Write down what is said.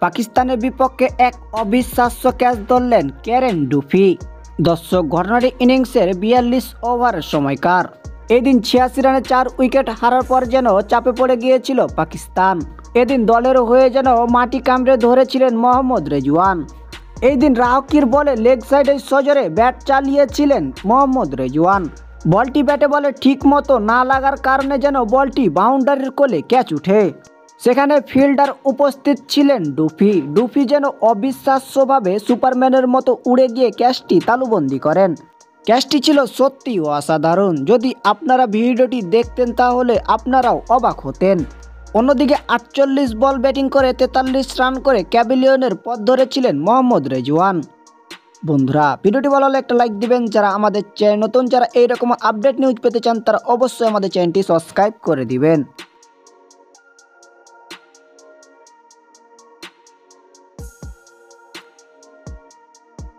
পাকিস্তানের বিপক্ষে এক অবিশ্বাস্য ক্যাচ ধরলেন কেরেন ডুফি। দর্শক, ঘটনাটি ইনিংসের 42 ওভার সময়কার। এদিন 86 রানে 4 উইকেট হারার পর যেন চাপে পড়ে গিয়েছিল পাকিস্তান। এদিন দলের হয়ে যেন মাটি কামড়ে ধরেছিলেন মোহাম্মদ রেজওয়ান। এই দিন রাহকির বলে লেগ সাইডে সজোরে ব্যাট চালিয়েছিলেন মোহাম্মদ রেজওয়ান। বলটি ব্যাটে বলে ঠিক মতো না লাগার কারণে যেন বলটি বাউন্ডারির কোলে ক্যাচ উঠে। সেখানে ফিল্ডার উপস্থিত ছিলেন ডুফি যেন অবিশ্বাস্যভাবে সুপারম্যানের মতো উড়ে গিয়ে ক্যাচটি তালুবন্দি করেন। ক্যাচটি ছিল সত্যি অসাধারণ। যদি আপনারা ভিডিওটি দেখতেন তাহলে আপনারাও অবাক হতেন। অন্যদিকে 48 বল ব্যাটিং করে 43 রান করে ক্যাভিলিয়নের পথ ধরেছিলেন মোহাম্মদ রেজওয়ান। বন্ধুরা, ভিডিওটি ভালো হলে একটা লাইক দিবেন। যারা আমাদের চ্যানেল নতুন, যারা এইরকম আপডেট নিউজ পেতে চান তারা অবশ্যই আমাদের চ্যানেলটি সাবস্ক্রাইব করে দিবেন।